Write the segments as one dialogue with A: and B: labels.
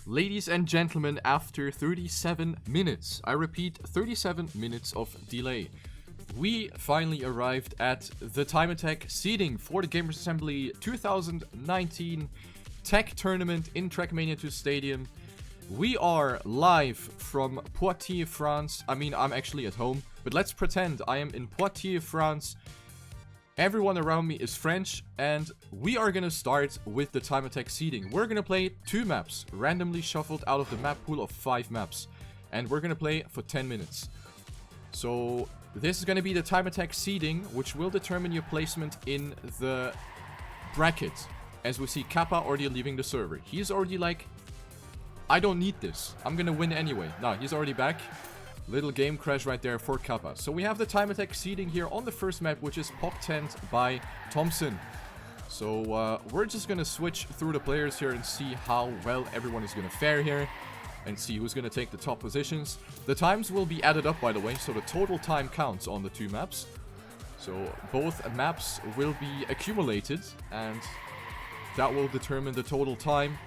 A: Ladies and gentlemen, after 37 minutes, I repeat, 37 minutes of delay, we finally arrived at the Time Attack seeding for the Gamers Assembly 2019 Tech Tournament in TrackMania² Stadium. We are live from Poitiers, France. I mean, I'm actually at home, but let's pretend I am in Poitiers, France. Everyone around me is French, and we are gonna start with the Time Attack seeding. We're gonna play 2 maps, randomly shuffled out of the map pool of 5 maps. And we're gonna play for 10 minutes. So, this is gonna be the Time Attack seeding, which will determine your placement in the bracket. As we see Kappa already leaving the server. He's already like, I don't need this. I'm gonna win anyway. Nah, he's already back. Little game crash right there for Kappa. So we have the Time Attack seeding here on the first map, which is Pop Tent by Thompson. So we're just gonna switch through the players here and see how well everyone is gonna fare here. And see who's gonna take the top positions. The times will be added up, by the way, so the total time counts on the 2 maps. So both maps will be accumulated, and that will determine the total time,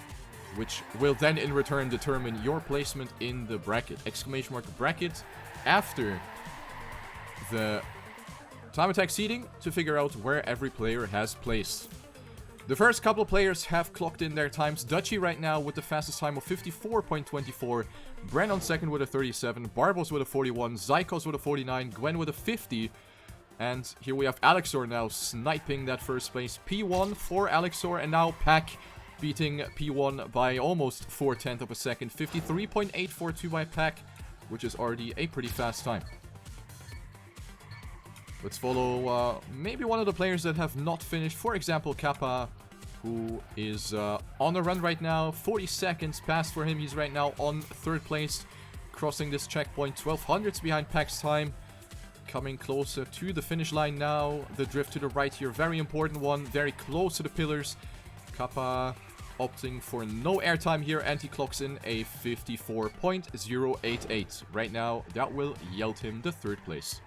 A: which will then in return determine your placement in the bracket. Exclamation mark bracket after the Time Attack seeding to figure out where every player has placed. The first couple of players have clocked in their times. Dutchy right now with the fastest time of 54.24. Bren on second with a 37. Barbos with a 41. Zykos with a 49. Gwen with a 50. And here we have Alexor now sniping that first place. P1 for Alexor, and now Pack beating P1 by almost 4/10 of a second. 53.842 by Pack, which is already a pretty fast time. Let's follow maybe one of the players that have not finished. For example, Kappa, who is on a run right now. 40 seconds passed for him. He's right now on 3rd place, crossing this checkpoint. 1200s behind Pack's time. Coming closer to the finish line now. The drift to the right here, very important one. Very close to the pillars. Kappa opting for no airtime here, and he clocks in a 54.088. Right now, that will yield him the 3rd place.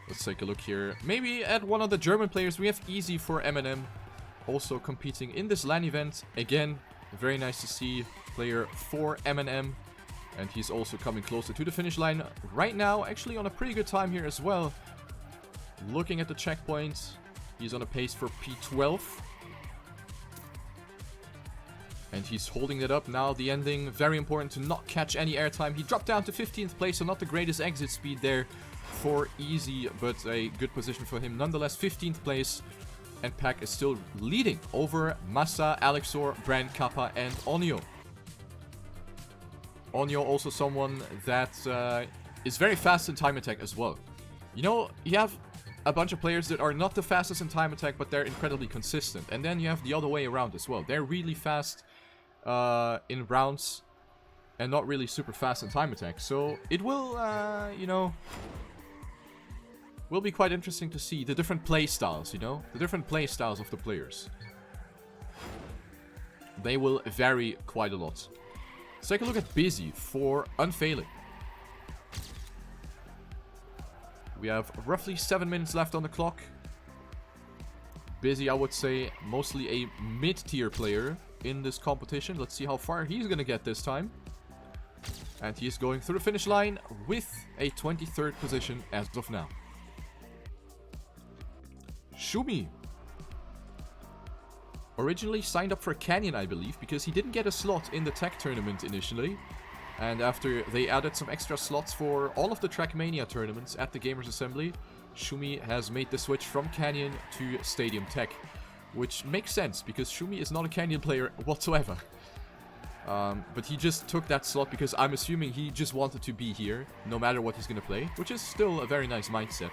A: Let's take a look here. Maybe at one of the German players, we have Easy for M&M. Also competing in this LAN event. Again, very nice to see player for M&M. And he's also coming closer to the finish line right now. Actually on a pretty good time here as well. Looking at the checkpoint, he's on a pace for P12. And he's holding it up now. The ending, very important to not catch any airtime. He dropped down to 15th place, so not the greatest exit speed there for Easy, but a good position for him. Nonetheless, 15th place. And Pack is still leading over Massa, Alexor, Bran, Kappa, and Onyo. Onyo also someone that is very fast in Time Attack as well. You know, you have a bunch of players that are not the fastest in Time Attack, but they're incredibly consistent. And then you have the other way around as well. They're really fast in rounds and not really super fast in Time Attack. So it will, you know, will be quite interesting to see the different play styles, you know? The different play styles of the players. They will vary quite a lot. Let's take a look at Busy for Unfailing. We have roughly 7 minutes left on the clock. Busy, I would say, mostly a mid-tier player in this competition. Let's see how far he's going to get this time. And he's going through the finish line with a 23rd position as of now. Shumi. Originally signed up for Canyon, I believe, because he didn't get a slot in the tech tournament initially. And after they added some extra slots for all of the TrackMania tournaments at the Gamers Assembly, Shumi has made the switch from Canyon to Stadium Tech. Which makes sense, because Shumi is not a Canyon player whatsoever. But he just took that slot because I'm assuming he just wanted to be here, no matter what he's going to play. Which is still a very nice mindset.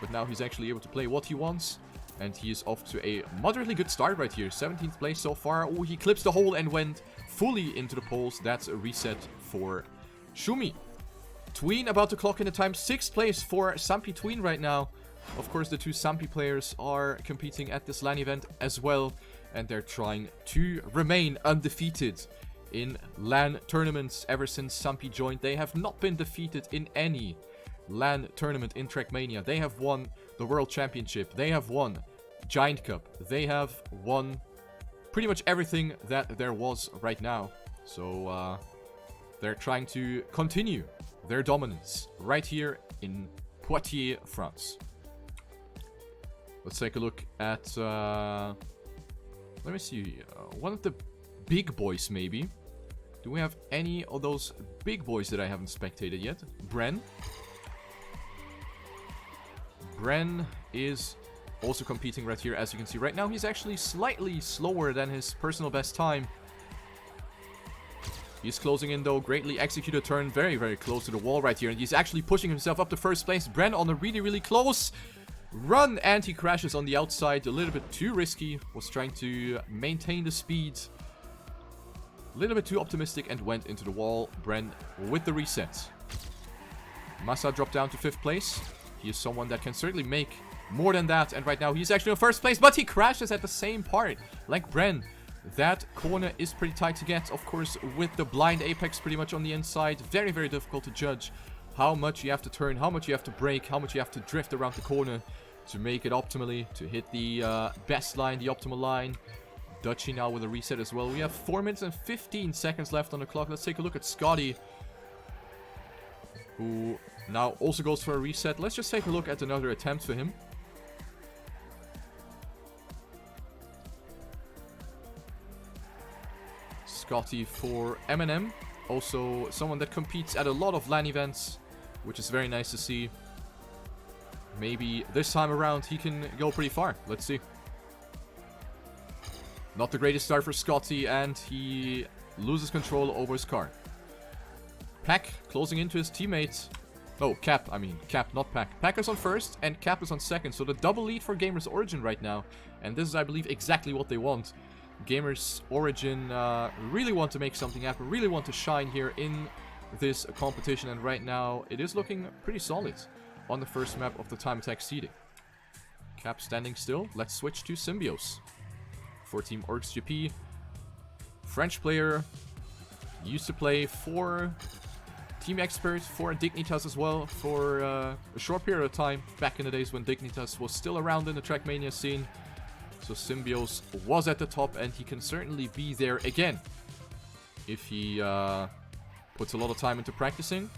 A: But now he's actually able to play what he wants. And he is off to a moderately good start right here. 17th place so far. Oh, he clips the hole and went fully into the poles. That's a reset for Shumi. Tween about to clock in the time. 6th place for Sampi Tween right now. Of course, the 2 Sampi players are competing at this LAN event as well. And they're trying to remain undefeated in LAN tournaments ever since Sampi joined. They have not been defeated in any LAN tournament in TrackMania. They have won the World Championship. They have won Giant Cup. They have won pretty much everything that there was right now. So they're trying to continue their dominance right here in Poitiers, France. Let's take a look at, let me see, one of the big boys maybe. Do we have any of those big boys that I haven't spectated yet? Bren. Bren is also competing right here, as you can see. Right now, he's actually slightly slower than his personal best time. He's closing in, though. Greatly executed turn. Very, very close to the wall right here. And he's actually pushing himself up to first place. Bren on a really, really close run. And he crashes on the outside. A little bit too risky. Was trying to maintain the speed. A little bit too optimistic and went into the wall. Bren with the reset. Massa dropped down to 5th place. He is someone that can certainly make more than that. And right now he's actually in 1st place. But he crashes at the same part. Like Bren. That corner is pretty tight to get. Of course, with the blind apex pretty much on the inside. Very, very difficult to judge how much you have to turn. How much you have to brake. How much you have to drift around the corner to make it optimally. To hit the best line. The optimal line. Dutchie now with a reset as well. We have 4 minutes and 15 seconds left on the clock. Let's take a look at Scotty, who now also goes for a reset. Let's just take a look at another attempt for him. Scotty for M&M. Also someone that competes at a lot of LAN events, which is very nice to see. Maybe this time around he can go pretty far. Let's see. Not the greatest start for Scotty, and he loses control over his car. Pack closing into his teammate. Oh, Cap, I mean. Cap, not Pack. Pack is on 1st, and Cap is on 2nd. So the double lead for Gamers Origin right now. And this is, I believe, exactly what they want. Gamers Origin really want to make something happen. Really want to shine here in this competition. And right now, it is looking pretty solid on the first map of the Time Attack seeding. Cap standing still. Let's switch to Symbios. For Team Orcs GP. French player. Used to play for Team Expert, for Dignitas as well, for a short period of time, back in the days when Dignitas was still around in the TrackMania scene. So Symbios was at the top, and he can certainly be there again if he puts a lot of time into practicing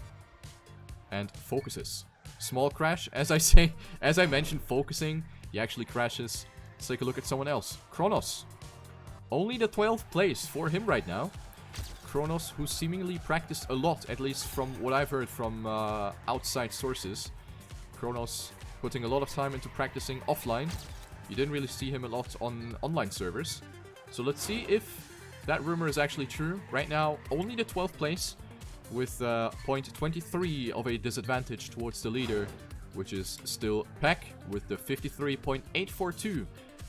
A: and focuses. Small crash, as I mentioned, focusing. He actually crashes. Let's take a look at someone else. Kronos. Only the 12th place for him right now. Kronos, who seemingly practiced a lot, at least from what I've heard from outside sources. Kronos putting a lot of time into practicing offline. You didn't really see him a lot on online servers. So let's see if that rumor is actually true. Right now, only the 12th place with 0.23 of a disadvantage towards the leader, which is still Peck with the 53.842,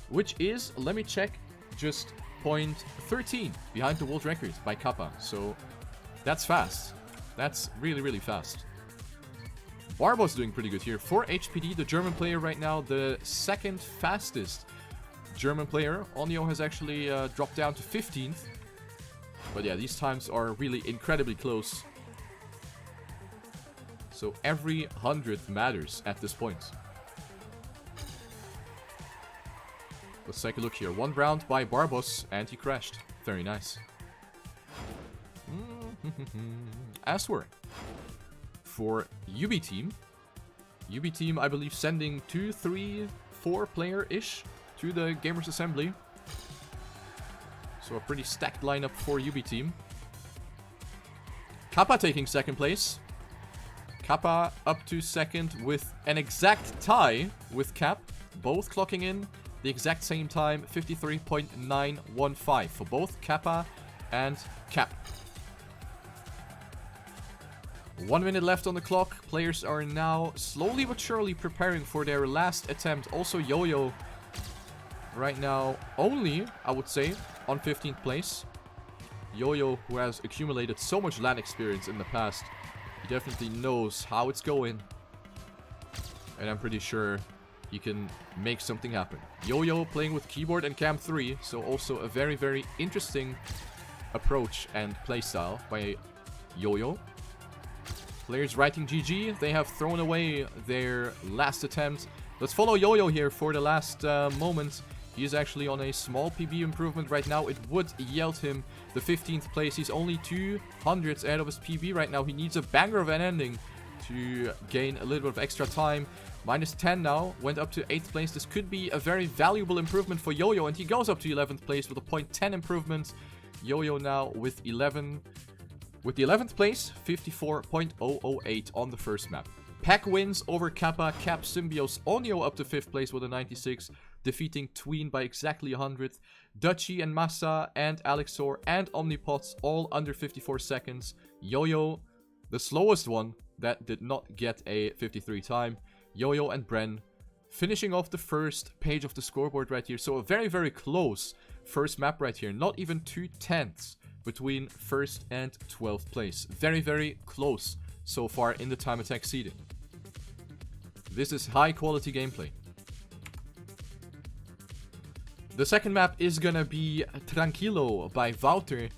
A: which is, let me check, just 0.13 behind the world record by Kappa. So that's fast. That's really, really fast. Barbo's doing pretty good here. For HPD, the German player right now, the 2nd fastest German player. Onyo has actually dropped down to 15th. But yeah, these times are really incredibly close. So every 100th matters at this point. Let's take a look here. 1 round by Barbos, and he crashed. Very nice. Aswer. For UB team. UB team, I believe, sending 2, 3, 4 player-ish to the Gamers Assembly. So a pretty stacked lineup for UB team. Kappa taking 2nd place. Kappa up to 2nd with an exact tie with Cap. Both clocking in the exact same time, 53.915 for both Kappa and Cap. 1 minute left on the clock. Players are now slowly but surely preparing for their last attempt. Also Yo-Yo right now only, I would say, on 15th place. Yo-Yo, who has accumulated so much LAN experience in the past, he definitely knows how it's going. And I'm pretty sure he can make something happen. Yo-Yo playing with keyboard and cam 3, so also a very, very interesting approach and playstyle by Yo-Yo. Players writing GG, they have thrown away their last attempt. Let's follow Yo-Yo here for the last moment. He is actually on a small PB improvement right now. It would yield him the 15th place. He's only 200 ahead of his PB right now. He needs a banger of an ending to gain a little bit of extra time. Minus 10 now, went up to 8th place. This could be a very valuable improvement for Yo-Yo, and he goes up to 11th place with a 0.10 improvement. Yo-Yo now with 11. With the 11th place, 54.008 on the first map. Pack wins over Kappa, Cap, Symbios, Onyo up to 5th place with a 96, defeating Tween by exactly 100th. Dutchy and Massa and Alexor and Omnipots all under 54 seconds. Yo-Yo, the slowest one that did not get a 53 time. Yo-Yo and Bren finishing off the first page of the scoreboard right here. So a very, very close first map right here. Not even 2/10 between 1st and 12th place. Very, very close so far in the time attack seeding. This is high quality gameplay. The second map is gonna be Tranquilo by Wouter,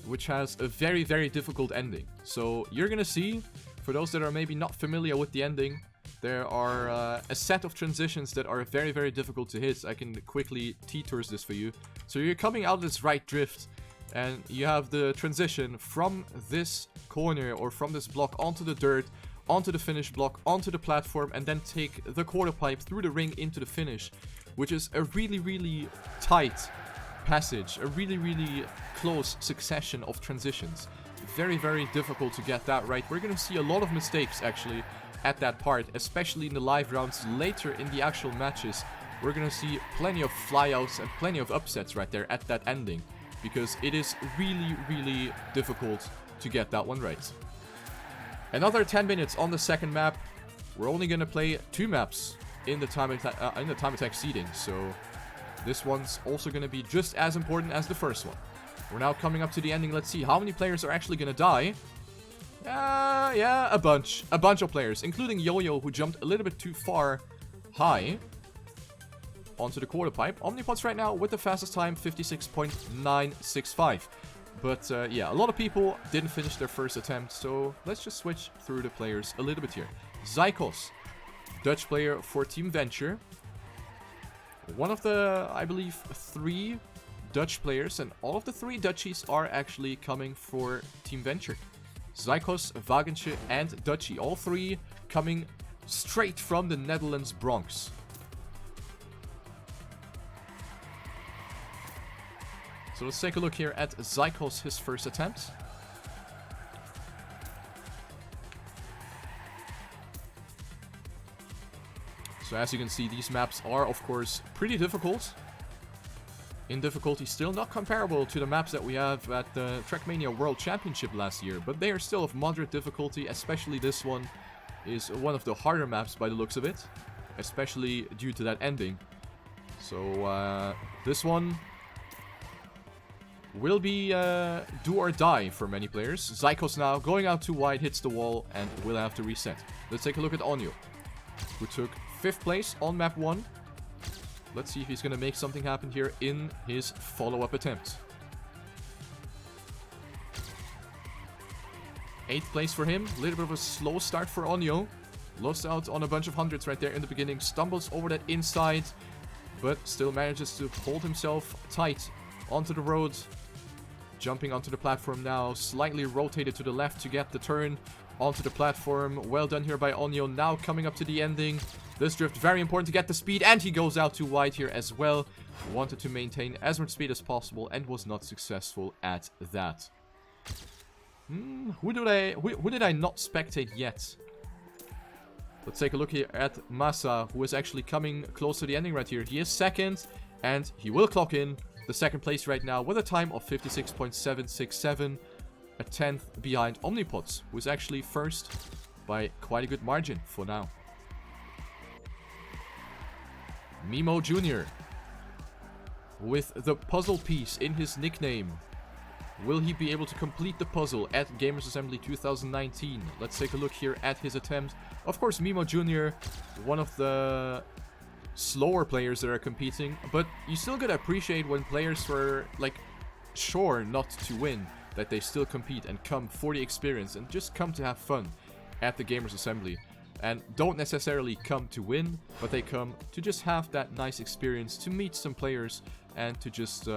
A: which has a very, very difficult ending. So you're gonna see, for those that are maybe not familiar with the ending, there are a set of transitions that are very, very difficult to hit. I can quickly T-tours this for you. So you're coming out of this right drift, and you have the transition from this corner or from this block onto the dirt, onto the finish block, onto the platform, and then take the quarter pipe through the ring into the finish, which is a really, really tight passage, a really, really close succession of transitions. Very, very difficult to get that right. We're going to see a lot of mistakes, actually, at that part, especially in the live rounds. Later in the actual matches, we're going to see plenty of flyouts and plenty of upsets right there at that ending, because it is really, really difficult to get that one right. Another 10 minutes on the second map. We're only going to play 2 maps in the time attack seeding, so this one's also going to be just as important as the first one. We're now coming up to the ending. Let's see how many players are actually going to die. Yeah, a bunch of players, including Yo-Yo, who jumped a little bit too far high onto the quarter pipe. Omnipots right now with the fastest time, 56.965. But yeah, a lot of people didn't finish their first attempt, so let's just switch through the players a little bit here. Zykos, Dutch player for Team Venture. One of the, I believe, 3 Dutch players, and all of the 3 Dutchies are actually coming for Team Venture. Zykos, Wagensche, and Dutchy, all 3 coming straight from the Netherlands Bronx. So let's take a look here at Zykos, his first attempt. So as you can see, these maps are, of course, pretty difficult. In difficulty, still not comparable to the maps that we have at the TrackMania World Championship last year, but they are still of moderate difficulty. Especially this one is one of the harder maps by the looks of it, especially due to that ending. So this one will be do or die for many players. Zykos now going out too wide, hits the wall, and will have to reset. Let's take a look at Onyo, who took 5th place on map 1. Let's see if he's going to make something happen here in his follow-up attempt. 8th place for him. A little bit of a slow start for Onyo. Lost out on a bunch of hundreds right there in the beginning. Stumbles over that inside, but still manages to hold himself tight onto the road. Jumping onto the platform now. Slightly rotated to the left to get the turn onto the platform. Well done here by Onyo. Now coming up to the ending. This drift very important to get the speed, and he goes out too wide here as well. Wanted to maintain as much speed as possible and was not successful at that. Who did I not spectate yet? Let's take a look here at Massa, who is actually coming close to the ending right here. He is 2nd, and he will clock in the 2nd place right now with a time of 56.767. A 10th behind Omnipots, who is actually 1st by quite a good margin for now. Mimo Jr. with the puzzle piece in his nickname. Will he be able to complete the puzzle at Gamers Assembly 2019? Let's take a look here at his attempt. Of course, Mimo Jr., one of the slower players that are competing, but you still gotta appreciate when players were, like, sure not to win, that they still compete and come for the experience and just come to have fun at the Gamers Assembly. and don't necessarily come to win, but they come to just have that nice experience, to meet some players, and to just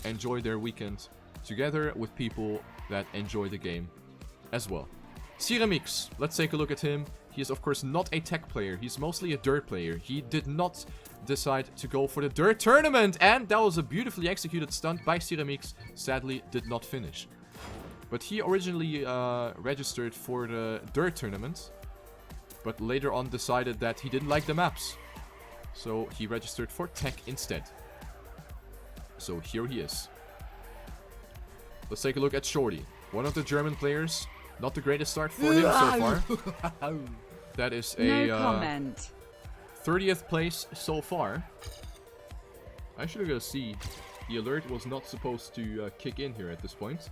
A: enjoy their weekend together with people that enjoy the game as well. Cyramix, let's take a look at him. He is of course not a tech player, he's mostly a dirt player. He did not decide to go for the dirt tournament, and that was a beautifully executed stunt by Cyramix. Sadly did not finish. But he originally registered for the dirt tournament, but later on decided that he didn't like the maps. So he registered for tech instead. So here he is. Let's take a look at Shorty. One of the German players. Not the greatest start for him so far. That is a
B: no comment.
A: 30th place so far. I should go see. The alert was not supposed to kick in here at this point.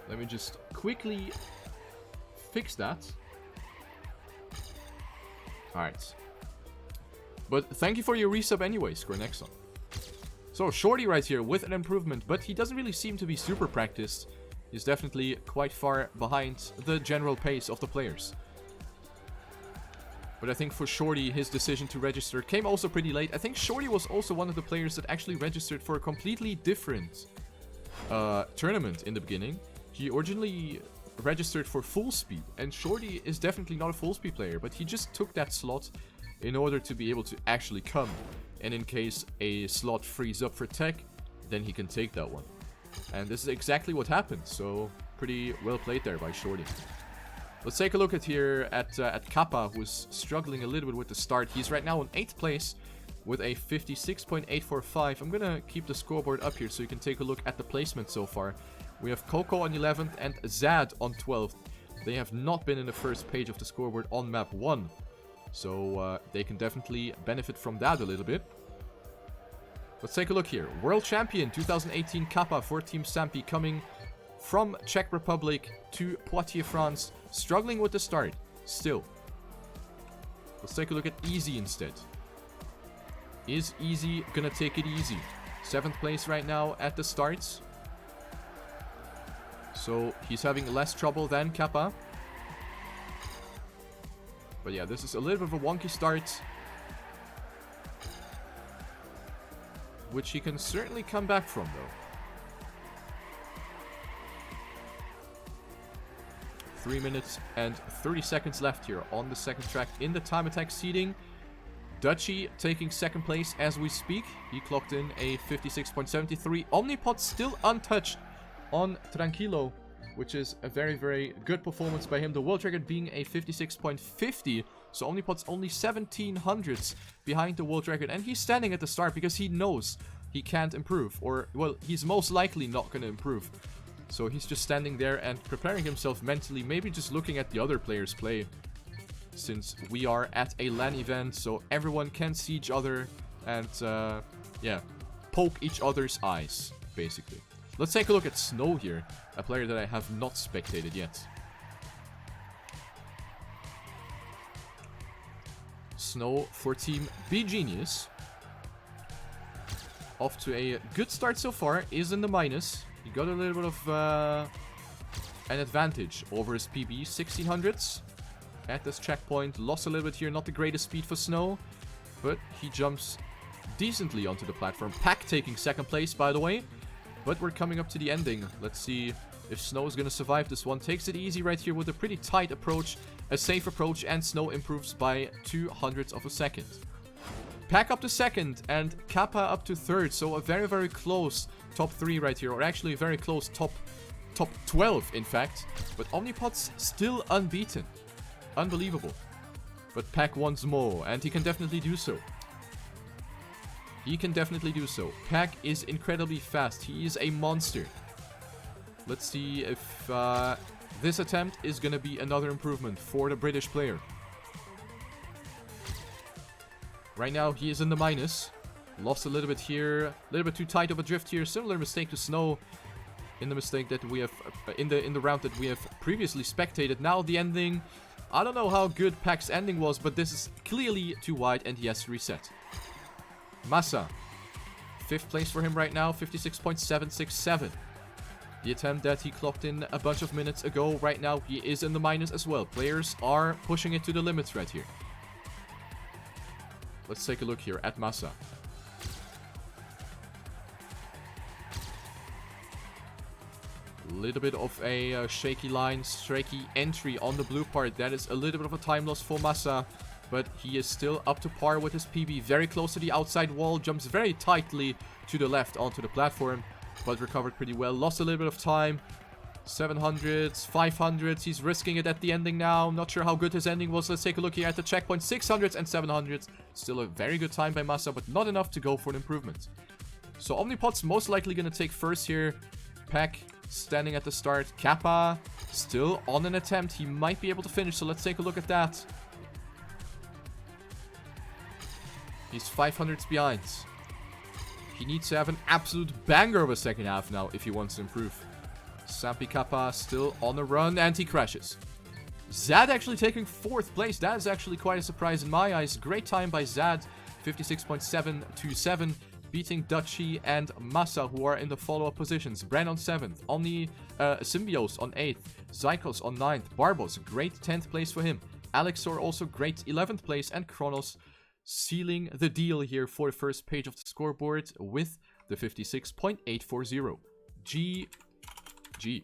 A: Let me just quickly fix that. Alright. But thank you for your resub anyway, Scornexon. So, Shorty right here with an improvement, but he doesn't really seem to be super practiced. He's definitely quite far behind the general pace of the players. But I think for Shorty, his decision to register came also pretty late. I think Shorty was also one of the players that actually registered for a completely different tournament in the beginning. He originally registered for Fullspeed, and Shorty is definitely not a Fullspeed player, but he just took that slot in order to be able to actually come. And in case a slot frees up for tech, then he can take that one. And this is exactly what happened, so pretty well played there by Shorty. Let's take a look at here at Kappa, who's struggling a little bit with the start. He's right now in 8th place with a 56.845. I'm gonna keep the scoreboard up here so you can take a look at the placement so far. We have Coco on 11th and Zad on 12th. They have not been in the first page of the scoreboard on map 1. So they can definitely benefit from that a little bit. Let's take a look here. World Champion 2018 Kappa for Team Sampi, coming from Czech Republic to Poitiers, France. Struggling with the start, still. Let's take a look at Easy instead. Is Easy gonna take it easy? 7th place right now at the starts. So he's having less trouble than Kappa. But yeah, this is a little bit of a wonky start, which he can certainly come back from, though. 3 minutes and 30 seconds left here on the second track in the time attack seeding. Dutchy taking 2nd place as we speak. He clocked in a 56.73. Omnipod still untouched on Tranquilo, which is a very, very good performance by him. The world record being a 56.50. So Omnipod's only 1700ths behind the world record. And he's standing at the start because he knows he can't improve. Or, well, he's most likely not going to improve. So he's just standing there and preparing himself mentally. Maybe just looking at the other players play. Since we are at a LAN event, so everyone can see each other. And, yeah, poke each other's eyes, basically. Let's take a look at Snow here, a player that I have not spectated yet. Snow for Team B Genius. Off to a good start so far, is in the minus. He got a little bit of an advantage over his PB, 1600s at this checkpoint. Lost a little bit here, not the greatest speed for Snow, but he jumps decently onto the platform. Pack taking 2nd place, by the way. But we're coming up to the ending. Let's see if Snow is going to survive this one. Takes it easy right here with a pretty tight approach. A safe approach, and Snow improves by 200ths of a second. Pack up to 2nd and Kappa up to 3rd. So a very, very close top 3 right here. Or actually a very close top 12, in fact. But Omnipod's still unbeaten. Unbelievable. But Pack wants more, and he can definitely do so. He can definitely do so. Pack is incredibly fast. He is a monster. Let's see if this attempt is going to be another improvement for the British player. Right now, he is in the minus. Lost a little bit here. A little bit too tight of a drift here. Similar mistake to Snow in the mistake that we have in the round that we have previously spectated. Now the ending. I don't know how good Pack's ending was, but this is clearly too wide, and he has to reset. Massa. 5th place for him right now, 56.767. The attempt that he clocked in a bunch of minutes ago, right now he is in the minus as well. Players are pushing it to the limits right here. Let's take a look here at Massa. A little bit of a shaky line, shaky entry on the blue part. That is a little bit of a time loss for Massa. But he is still up to par with his PB. Very close to the outside wall. Jumps very tightly to the left onto the platform. But recovered pretty well. Lost a little bit of time. 700s, 500s. He's risking it at the ending now. Not sure how good his ending was. Let's take a look here at the checkpoint. 600s and 700s. Still a very good time by Massa, but not enough to go for an improvement. So Omnipot's most likely going to take first here. Peck standing at the start. Kappa still on an attempt. He might be able to finish, so let's take a look at that. He's 500s behind. He needs to have an absolute banger of a second half now if he wants to improve. Sampi Kappa still on the run, and he crashes. Zad actually taking 4th place. That is actually quite a surprise in my eyes. Great time by Zad, 56.727, beating Dutchy and Massa, who are in the follow-up positions. Bren on 7th, Omni Symbios on 8th, Zykos on 9th, Barbos, great 10th place for him. Alexor also great 11th place, and Kronos sealing the deal here for the first page of the scoreboard with the 56.840. GG.